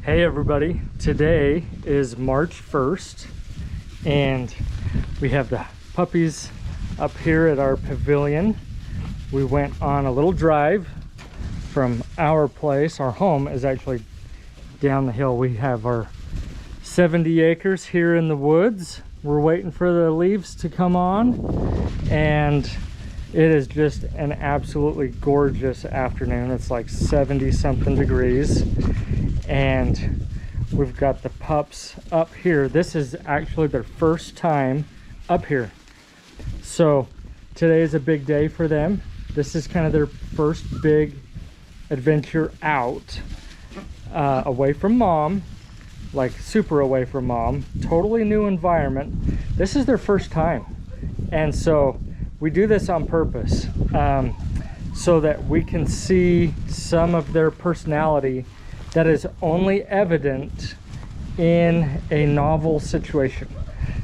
Hey everybody, today is March 1st and we have the puppies up here at our pavilion. We went on a little drive from our place. Our home is actually down the hill. We have our 70 acres here in the woods. We're waiting for the leaves to come on, and it is just an absolutely gorgeous afternoon. It's like 70 something degrees, and we've got the pups up here. This is actually their first time up here, so today is a big day for them. This is kind of their first big adventure out, away from mom, like super away from mom, totally new environment. This is their first time, and so we do this on purpose, so that we can see some of their personality that is only evident in a novel situation.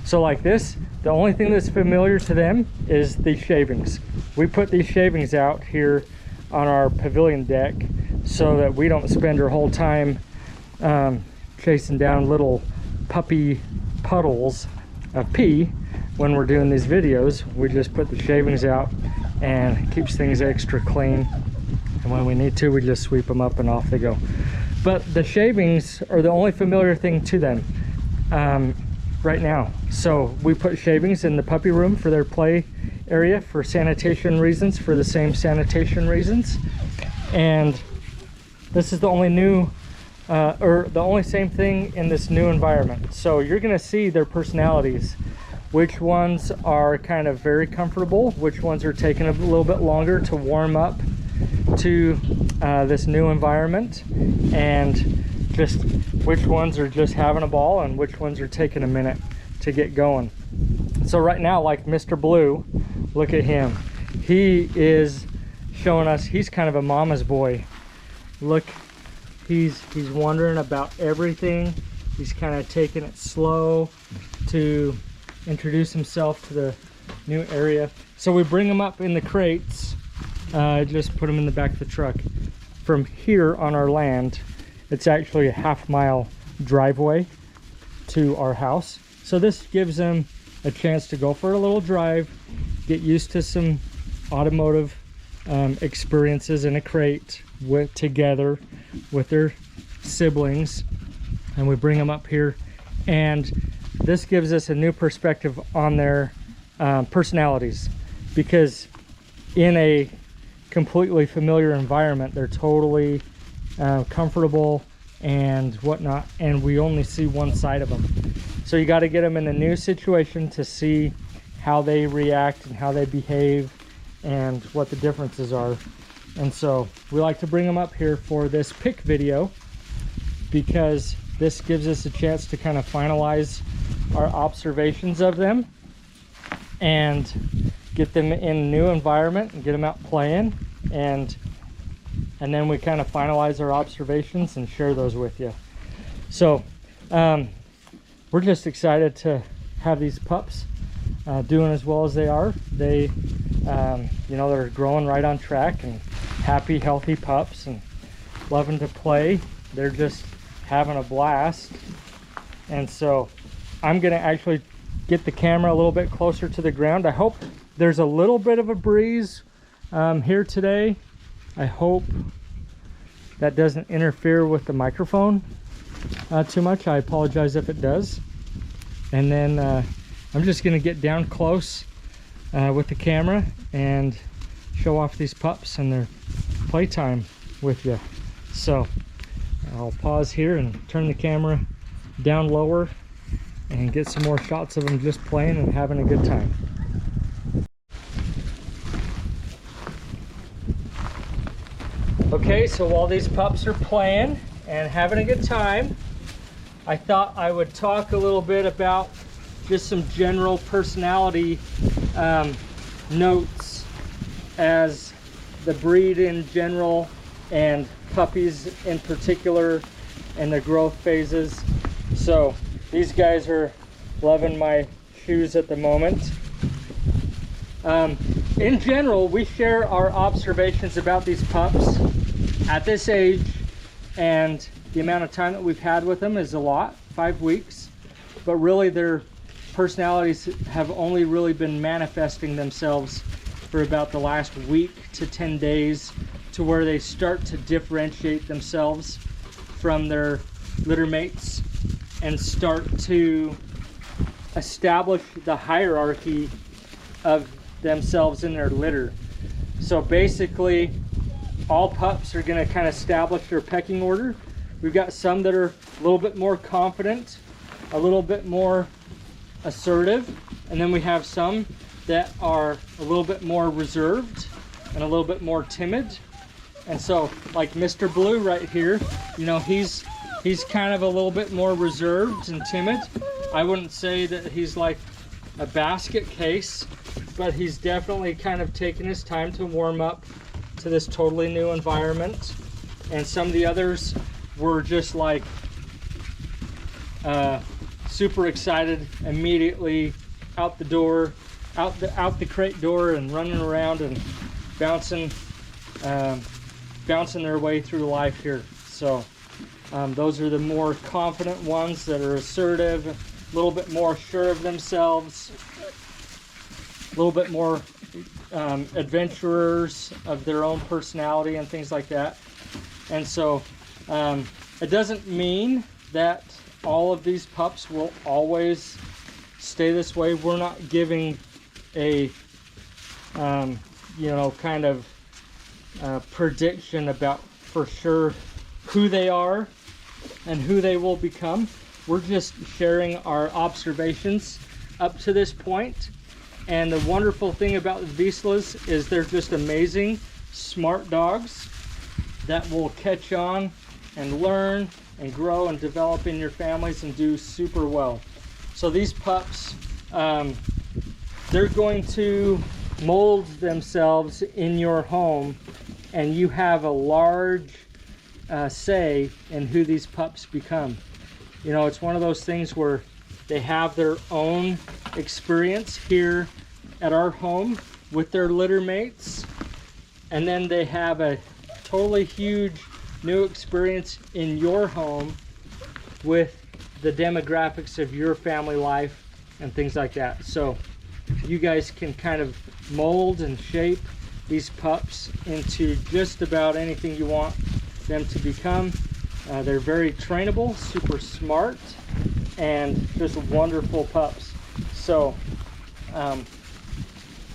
So like this, the only thing that's familiar to them is these shavings. We put these shavings out here on our pavilion deck so that we don't spend our whole time chasing down little puppy puddles of pee when we're doing these videos. We just put the shavings out, and it keeps things extra clean, and when we need to, we just sweep them up and off they go. But the shavings are the only familiar thing to them right now. So we put shavings in the puppy room for their play area for sanitation reasons, for the same sanitation reasons. And this is the only new or the only same thing in this new environment. So you're gonna see their personalities, which ones are kind of very comfortable, which ones are taking a little bit longer to warm up to this new environment, and just which ones are just having a ball and which ones are taking a minute to get going. So right now, like Mr. Blue, look at him. He is showing us he's kind of a mama's boy. Look, he's wondering about everything. He's kind of taking it slow to introduce himself to the new area. So we bring him up in the crates. Just put him in the back of the truck. From here on our land, it's actually a half-mile driveway to our house. So this gives them a chance to go for a little drive, get used to some automotive experiences in a crate together with their siblings. And we bring them up here, and this gives us a new perspective on their personalities, because in a completely familiar environment, they're totally comfortable and whatnot, and we only see one side of them. So you got to get them in a new situation to see how they react and how they behave and what the differences are. And so we like to bring them up here for this pick video, because this gives us a chance to kind of finalize our observations of them and get them in a new environment and get them out playing, and then we kind of finalize our observations and share those with you. So we're just excited to have these pups doing as well as they are. They you know, they're growing right on track, and happy, healthy pups, and loving to play. They're just having a blast. And so I'm gonna actually get the camera a little bit closer to the ground. I hope there's a little bit of a breeze here today. I hope that doesn't interfere with the microphone too much. I apologize if it does. And then I'm just gonna get down close with the camera and show off these pups and their playtime with you. So I'll pause here and turn the camera down lower and get some more shots of them just playing and having a good time. Okay, so while these pups are playing and having a good time, I thought I would talk a little bit about just some general personality notes as the breed in general and puppies in particular and the growth phases. So these guys are loving my shoes at the moment. In general, we share our observations about these pups at this age and the amount of time that we've had with them is a lot, 5 weeks, but really their personalities have only really been manifesting themselves for about the last week to 10 days, to where they start to differentiate themselves from their litter mates and start to establish the hierarchy of themselves in their litter. So basically, all pups are going to kind of establish their pecking order. We've got some that are a little bit more confident, a little bit more assertive, and then we have some that are a little bit more reserved and a little bit more timid. And so, like Mr. Blue right here, you know, he's kind of a little bit more reserved and timid. I wouldn't say that he's like a basket case, but he's definitely kind of taken his time to warm up to this totally new environment. And some of the others were just like super excited immediately out the door, out the crate door, and running around and bouncing their way through life here. So those are the more confident ones that are assertive, a little bit more sure of themselves, a little bit more adventurers of their own personality and things like that. And so it doesn't mean that all of these pups will always stay this way. We're not giving a you know, kind of prediction about for sure who they are and who they will become. We're just sharing our observations up to this point. And the wonderful thing about the Vizslas is they're just amazing, smart dogs that will catch on and learn and grow and develop in your families and do super well. So these pups, they're going to mold themselves in your home, and you have a large say in who these pups become. You know, it's one of those things where they have their own experience here at our home with their litter mates, and then they have a totally huge new experience in your home with the demographics of your family life and things like that. So you guys can kind of mold and shape these pups into just about anything you want them to become. They're very trainable, super smart, and just wonderful pups. So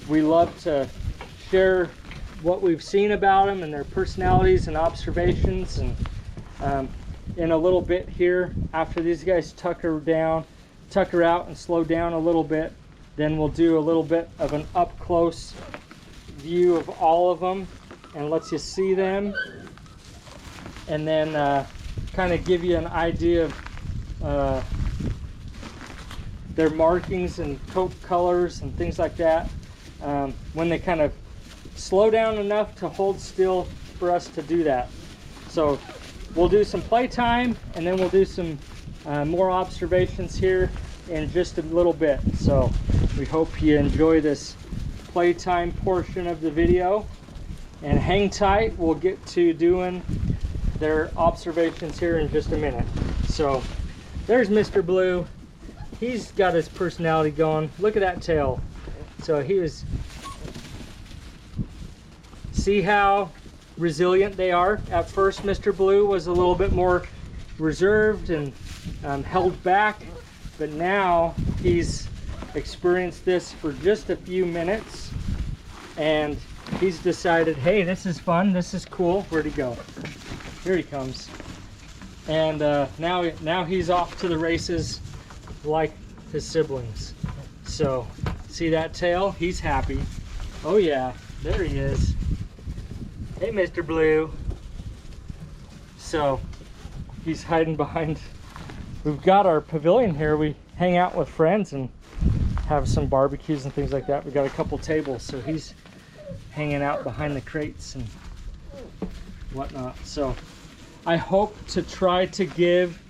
we love to share what we've seen about them and their personalities and observations. And in a little bit here, after these guys tucker out and slow down a little bit, then we'll do a little bit of an up close view of all of them and let you see them, and then kind of give you an idea of their markings and coat colors and things like that when they kind of slow down enough to hold still for us to do that. So we'll do some playtime, and then we'll do some more observations here in just a little bit. So we hope you enjoy this playtime portion of the video, and hang tight. We'll get to doing their observations here in just a minute. So there's Mr. Blue. He's got his personality going. Look at that tail. So he was, see how resilient they are? At first, Mr. Blue was a little bit more reserved and held back, but now he's experienced this for just a few minutes, and he's decided, hey, this is fun, this is cool. Where'd he go? Here he comes. And now he's off to the races like his siblings. So see that tail? He's happy. Oh yeah, there he is. Hey, Mr. Blue. So he's hiding behind. We've got our pavilion here. We hang out with friends and have some barbecues and things like that. We got a couple tables, so he's hanging out behind the crates and whatnot. So I hope to try to give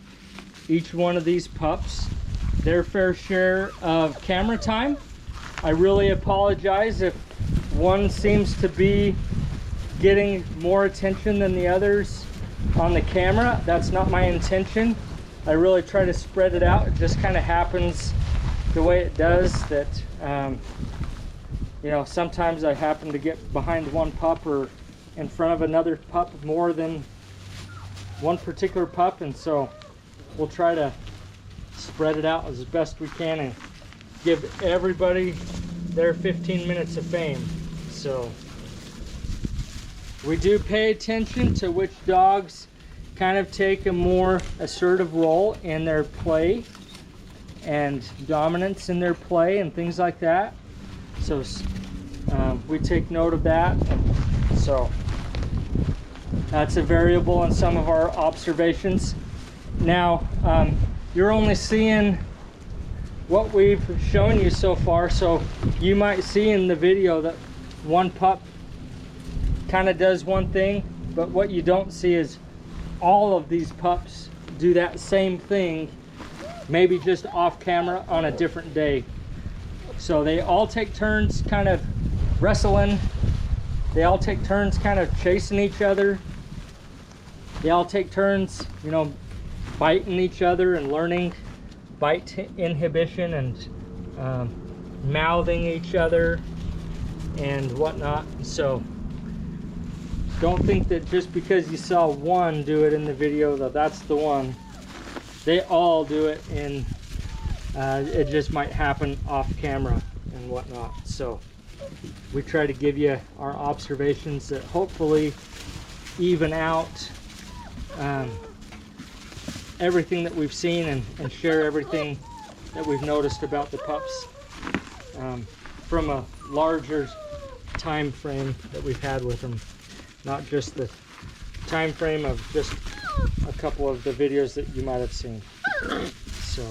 each one of these pups their fair share of camera time. I really apologize if one seems to be getting more attention than the others. on the camera. That's not my intention. I really try to spread it out. It just kind of happens the way it does that, you know, sometimes I happen to get behind one pup or in front of another pup more than one particular pup, and so we'll try to spread it out as best we can and give everybody their 15 minutes of fame. So we do pay attention to which dogs kind of take a more assertive role in their play and dominance in their play and things like that. So we take note of that, and so that's a variable in some of our observations. Now you're only seeing what we've shown you so far, so you might see in the video that one pup kind of does one thing, but what you don't see is all of these pups do that same thing, maybe just off camera on a different day. So they all take turns kind of wrestling, they all take turns kind of chasing each other, they all take turns, you know, biting each other and learning bite inhibition and mouthing each other and whatnot. So don't think that just because you saw one do it in the video that that's the one. They all do it, and it just might happen off camera and whatnot. So we try to give you our observations that hopefully even out everything that we've seen, and share everything that we've noticed about the pups from a larger time frame that we've had with them, not just the time frame of just a couple of the videos that you might have seen. So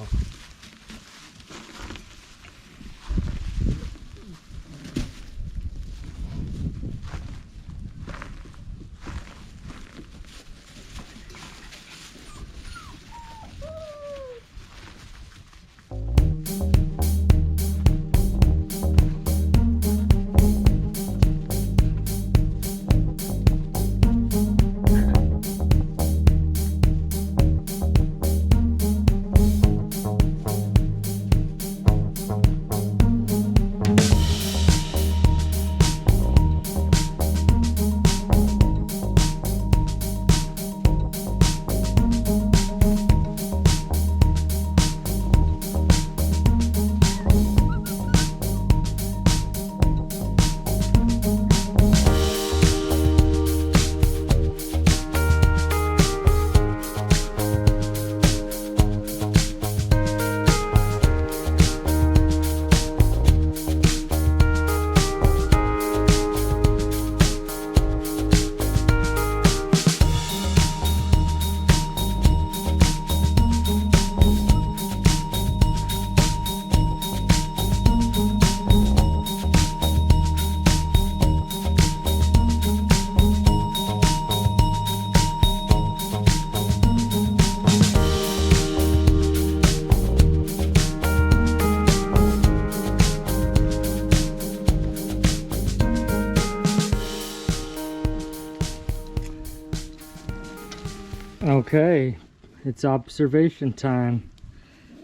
okay, it's observation time.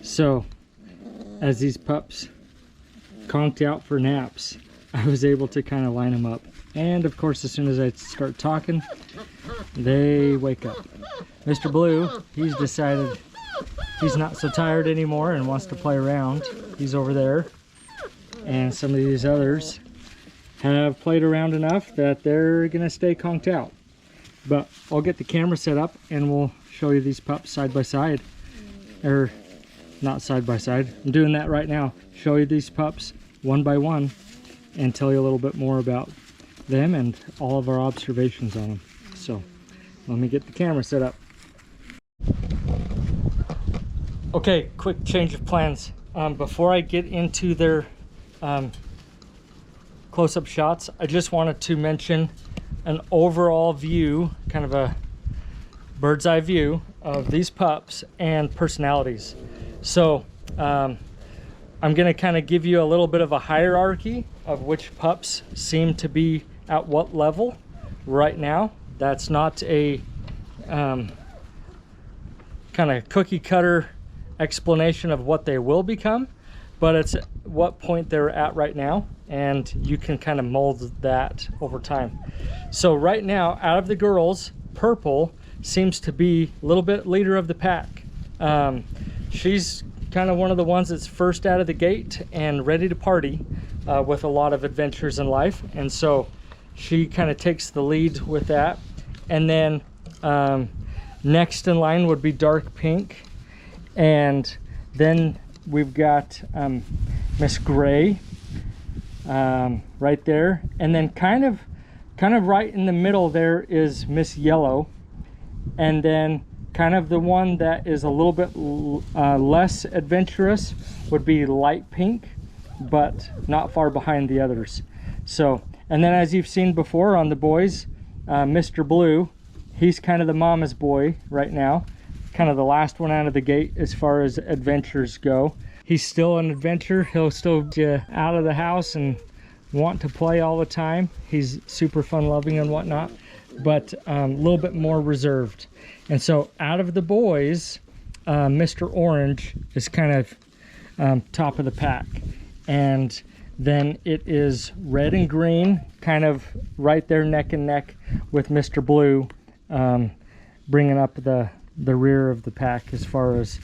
So as these pups conked out for naps, I was able to kind of line them up, and of course as soon as I start talking, they wake up. Mr. Blue, he's decided he's not so tired anymore and wants to play around. He's over there, and some of these others have played around enough that they're gonna stay conked out. But I'll get the camera set up and we'll show you these pups side by side, or not side by side. I'm doing that right now. Show you these pups one by one and tell you a little bit more about them and all of our observations on them. So let me get the camera set up. Okay, quick change of plans. Before I get into their close-up shots, I just wanted to mention an overall view, kind of a bird's eye view of these pups and personalities. So I'm going to kind of give you a little bit of a hierarchy of which pups seem to be at what level right now. That's not a kind of cookie cutter explanation of what they will become, but it's what point they're at right now, and you can kind of mold that over time. So right now, out of the girls, Purple seems to be a little bit leader of the pack. She's kind of one of the ones that's first out of the gate and ready to party with a lot of adventures in life, and so she kind of takes the lead with that. And then next in line would be Dark Pink, and then we've got Miss Gray right there, and then kind of right in the middle there is Miss Yellow, and then kind of the one that is a little bit less adventurous would be Light Pink, but not far behind the others. So, and then as you've seen before on the boys, Mr. Blue, he's kind of the mama's boy right now, kind of the last one out of the gate as far as adventures go. He's still an adventurer. He'll still get out of the house and want to play all the time. He's super fun loving and whatnot, but a little bit more reserved. And so out of the boys, Mr. Orange is kind of top of the pack, and then it is Red and Green kind of right there neck and neck with Mr. Blue, bringing up the rear of the pack as far as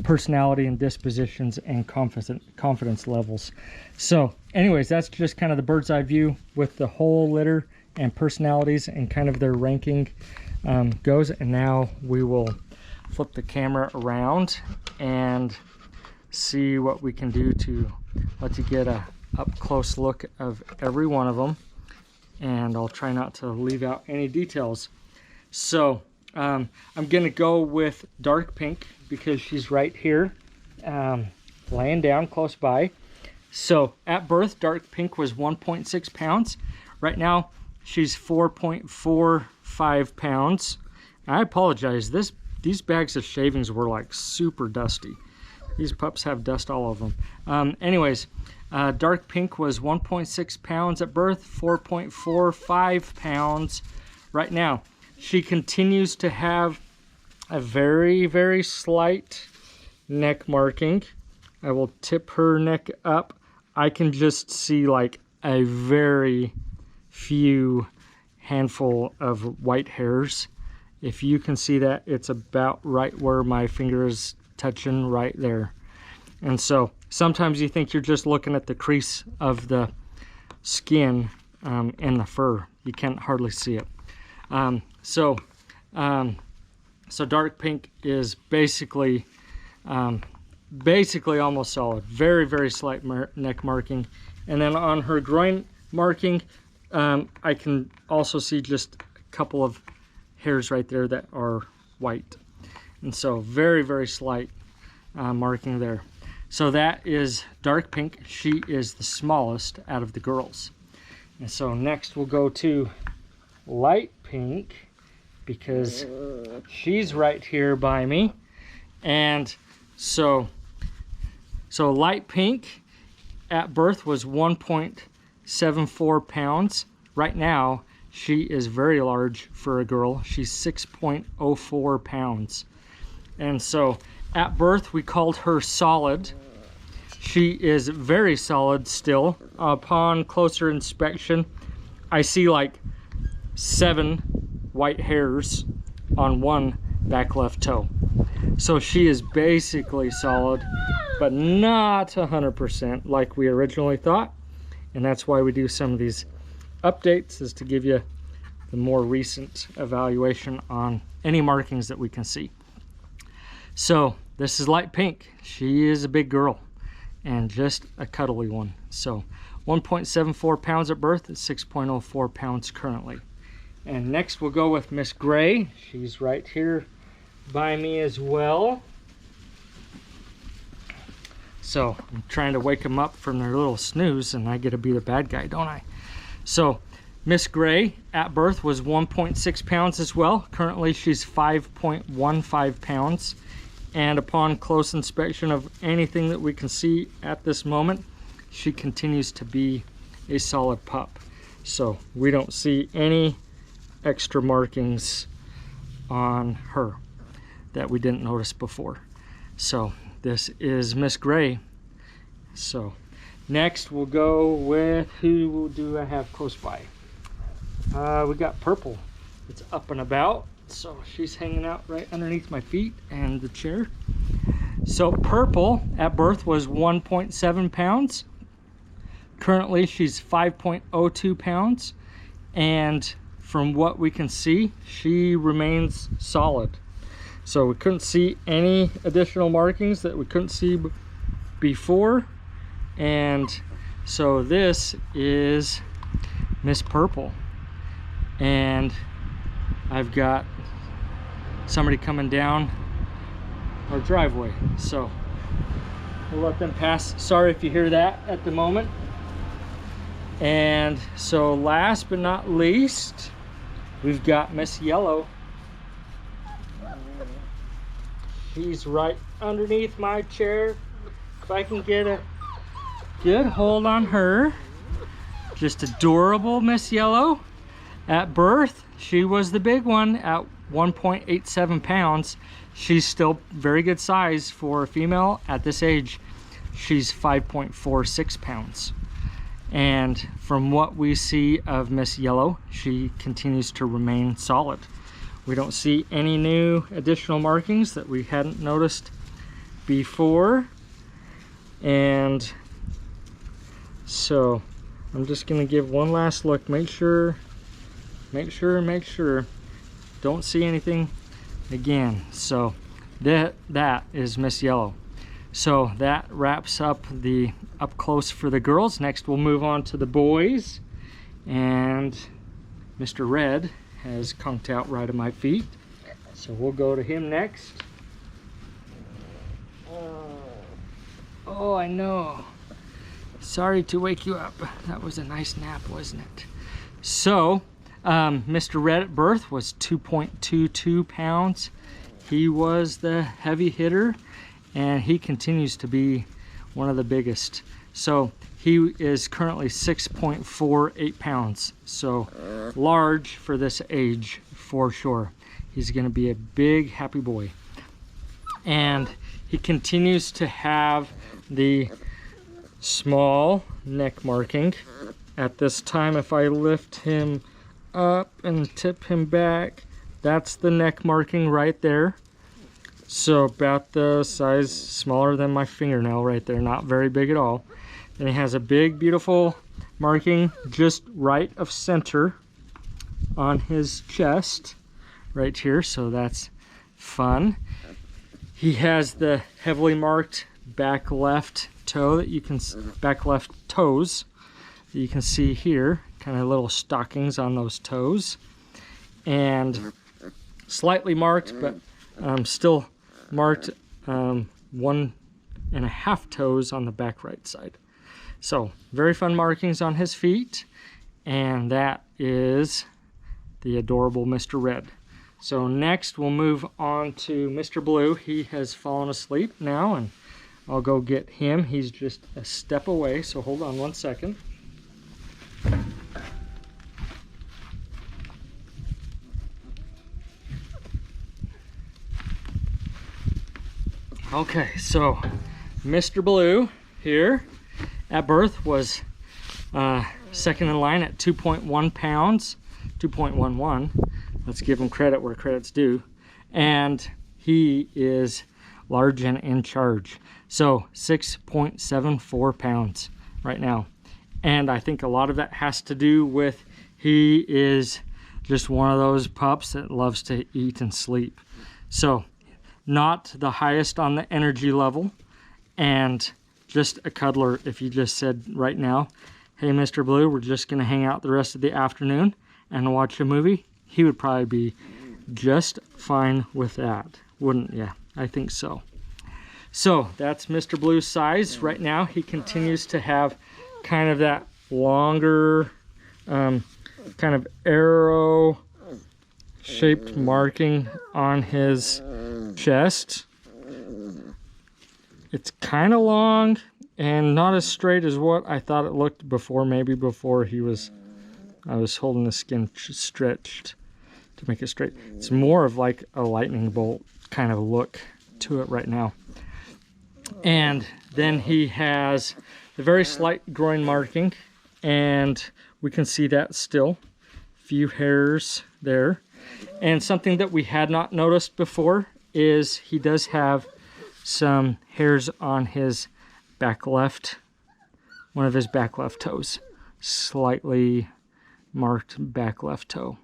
personality and dispositions and confidence levels. So anyways, that's just kind of the bird's eye view with the whole litter and personalities and kind of their ranking goes. And now we will flip the camera around and see what we can do to let you get a up close look of every one of them, and I'll try not to leave out any details. So I'm gonna go with Dark Pink because she's right here, laying down close by. So at birth, Dark Pink was 1.6 pounds. Right now, she's 4.45 pounds. I apologize, these bags of shavings were like super dusty. These pups have dust all over them. Anyways, Dark Pink was 1.6 pounds at birth, 4.45 pounds right now. She continues to have a very, very slight neck marking. I will tip her neck up. I can just see like a very few handful of white hairs. If you can see that, it's about right where my finger is touching right there. And so sometimes you think you're just looking at the crease of the skin and the fur. You can't hardly see it. So Dark Pink is basically almost solid. Very, very slight neck marking. And then on her groin marking, I can also see just a couple of hairs right there that are white. And so very, very slight marking there. So that is Dark Pink. She is the smallest out of the girls. And so next we'll go to Light Pink, because she's right here by me. And so Light Pink at birth was 1.74 pounds. Right now, she is very large for a girl. She's 6.04 pounds. And so at birth, we called her solid. She is very solid still. Upon closer inspection, I see like 7 white hairs on one back left toe. So she is basically solid, but not 100% like we originally thought. And that's why we do some of these updates, is to give you the more recent evaluation on any markings that we can see. So this is Light Pink. She is a big girl and just a cuddly one. So 1.74 pounds at birth, 6.04 pounds currently. And next we'll go with Miss Gray. She's right here by me as well. So I'm trying to wake them up from their little snooze, and I get to be the bad guy, don't I? So Miss Gray at birth was 1.6 pounds as well. Currently she's 5.15 pounds. And upon close inspection of anything that we can see at this moment, she continues to be a solid pup. So we don't see any extra markings on her that we didn't notice before. So this is Miss Gray. So next we'll go with, who do I have close by? We got Purple. It's up and about, so she's hanging out right underneath my feet and the chair. So Purple at birth was 1.7 pounds. Currently she's 5.02 pounds, and from what we can see, she remains solid. So we couldn't see any additional markings that we couldn't see before. And so this is Miss Purple. And I've got somebody coming down our driveway, so we'll let them pass. Sorry if you hear that at the moment. And so last but not least, we've got Miss Yellow. She's right underneath my chair. If I can get a good hold on her. Just adorable Miss Yellow. At birth, she was the big one at 1.87 pounds. She's still very good size for a female at this age. She's 5.46 pounds. And from what we see of Miss Yellow, she continues to remain solid. We don't see any new additional markings that we hadn't noticed before. And so I'm just gonna give one last look, make sure. Don't see anything again. So that is Miss Yellow. So that wraps up the up close for the girls. Next we'll move on to the boys, and Mr. Red has conked out right at my feet, so we'll go to him next. Oh, I know. Sorry to wake you up. That was a nice nap, wasn't it? So Mr. Red at birth was 2.22 pounds. He was the heavy hitter, and he continues to be one of the biggest. So he is currently 6.48 pounds. So large for this age for sure. He's gonna be a big, happy boy. And he continues to have the small neck marking. At this time, if I lift him up and tip him back, that's the neck marking right there. So about the size, smaller than my fingernail right there, not very big at all. And he has a big, beautiful marking just right of center on his chest right here, so that's fun. He has the heavily marked back left toe that you can, back left toes that you can see here, kind of little stockings on those toes, and slightly marked, but still marked 1.5 toes on the back right side. So very fun markings on his feet, and that is the adorable Mr. Red. So next we'll move on to Mr. Blue. He has fallen asleep now, and I'll go get him. He's just a step away, so hold on one second. Okay, so Mr. Blue here at birth was second in line at 2.1 pounds, 2.11. Let's give him credit where credit's due. And he is large and in charge. So 6.74 pounds right now. And I think a lot of that has to do with he is just one of those pups that loves to eat and sleep. So not the highest on the energy level, and just a cuddler. If you just said right now, hey Mr. Blue, we're just gonna hang out the rest of the afternoon and watch a movie, he would probably be just fine with that, wouldn't you? I think so. So that's Mr. Blue's size. Right now he continues to have kind of that longer kind of arrow shaped marking on his chest. It's kind of long and not as straight as what I thought it looked before, maybe before I was holding the skin stretched. to make it straight. It's more of like a lightning bolt kind of look to it right now. And then he has the very slight groin marking, and we can see that still. Few hairs there. And something that we had not noticed before is he does have some hairs on his back left, one of his back left toes. Slightly marked back left toe.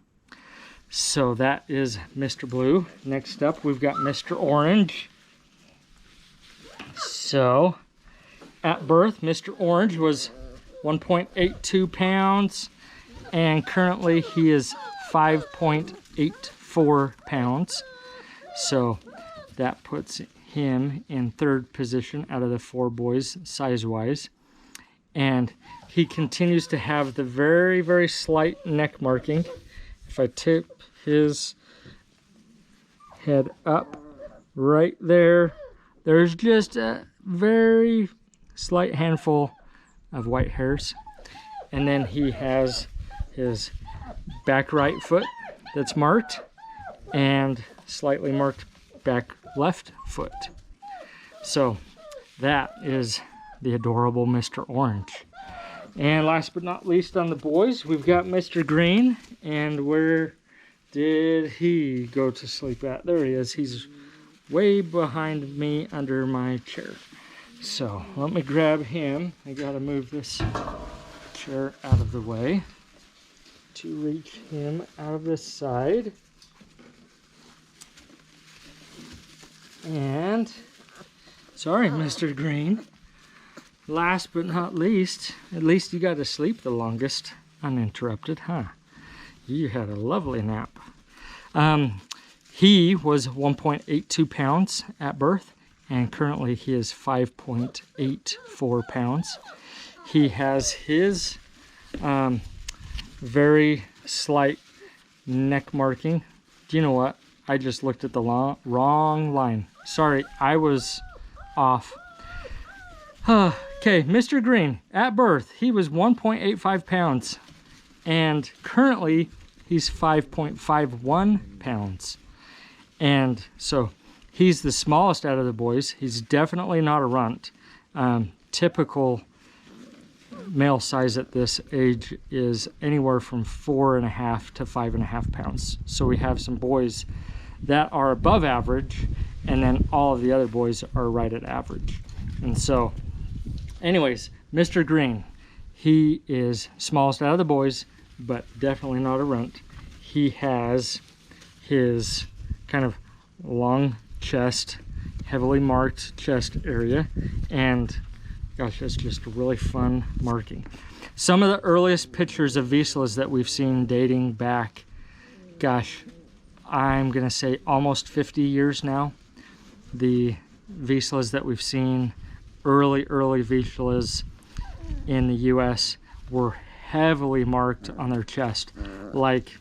So that is Mr. Blue. Next up, we've got Mr. Orange. So at birth, Mr. Orange was 1.82 pounds, and currently he is 5.84 pounds. So that puts him in third position out of the 4 boys size-wise. And he continues to have the very, very slight neck marking. If I tip his head up right there, there's just a very slight handful of white hairs. And then he has his back right foot that's marked, and slightly marked back left foot. So that is the adorable Mr. Orange. And last but not least on the boys, we've got Mr. Green. And where did he go to sleep at? There he is. He's way behind me under my chair. So let me grab him. I gotta move this chair out of the way to reach him out of this side. And sorry, Mr. Green. Last but not least, at least you got to sleep the longest uninterrupted, huh? You had a lovely nap. He was 1.82 pounds at birth, and currently he is 5.84 pounds. He has his very slight neck marking. Do you know what? I just looked at the wrong line. Sorry, I was off. Okay, Mr. Green, at birth, he was 1.85 pounds, and currently he's 5.51 pounds. And so he's the smallest out of the boys. He's definitely not a runt. Typical male size at this age is anywhere from 4.5 to 5.5 pounds. So we have some boys that are above average, and then all of the other boys are right at average. And so anyways, Mr. Green, he is smallest out of the boys, but definitely not a runt. He has his kind of long chest, heavily marked chest area, and gosh, that's just a really fun marking. Some of the earliest pictures of Vizslas that we've seen dating back, gosh, I'm gonna say almost 50 years now. The Vizslas that we've seen, early Vizslas in the US, were heavily marked on their chest, like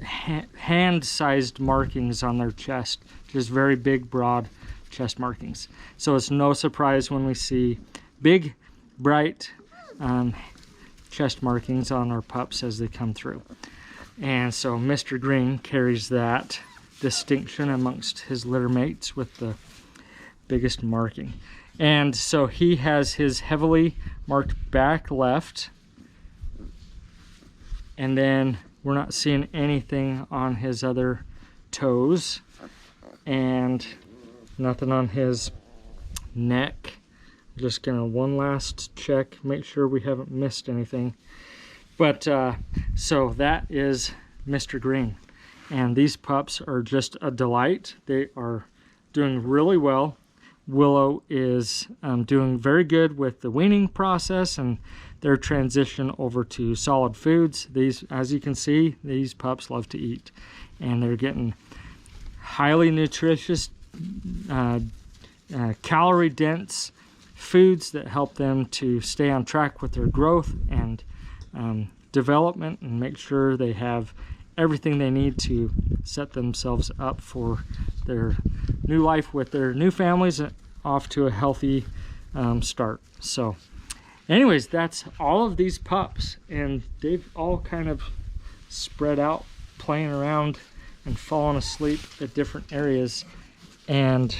hand-sized markings on their chest, just very big, broad chest markings. So it's no surprise when we see big, bright chest markings on our pups as they come through. And so Mr. Green carries that distinction amongst his litter mates with the biggest marking. And so he has his heavily marked back left, and then we're not seeing anything on his other toes, and nothing on his neck. Just gonna one last check, make sure we haven't missed anything. But so that is Mr. Green, and these pups are just a delight. They are doing really well. Willow is doing very good with the weaning process and their transition over to solid foods. These, as you can see, these pups love to eat, and they're getting highly nutritious, calorie dense foods that help them to stay on track with their growth and development, and make sure they have everything they need to set themselves up for their new life with their new families, off to a healthy start. So anyways, that's all of these pups, and they've all kind of spread out playing around and falling asleep at different areas. And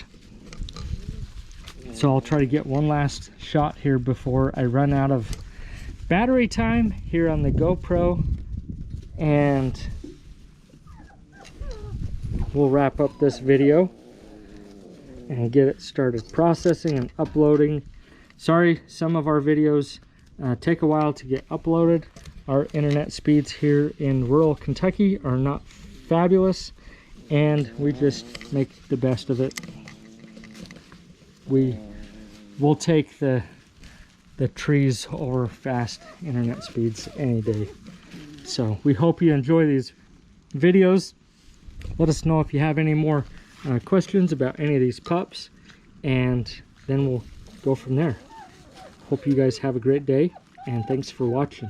so I'll try to get one last shot here before I run out of battery time here on the GoPro, and we'll wrap up this video and get it started processing and uploading. Sorry, some of our videos take a while to get uploaded. Our internet speeds here in rural Kentucky are not fabulous, and we just make the best of it. We'll take the trees over fast internet speeds any day. So we hope you enjoy these videos. Let us know if you have any more questions about any of these pups, and then we'll go from there. Hope you guys have a great day, and thanks for watching.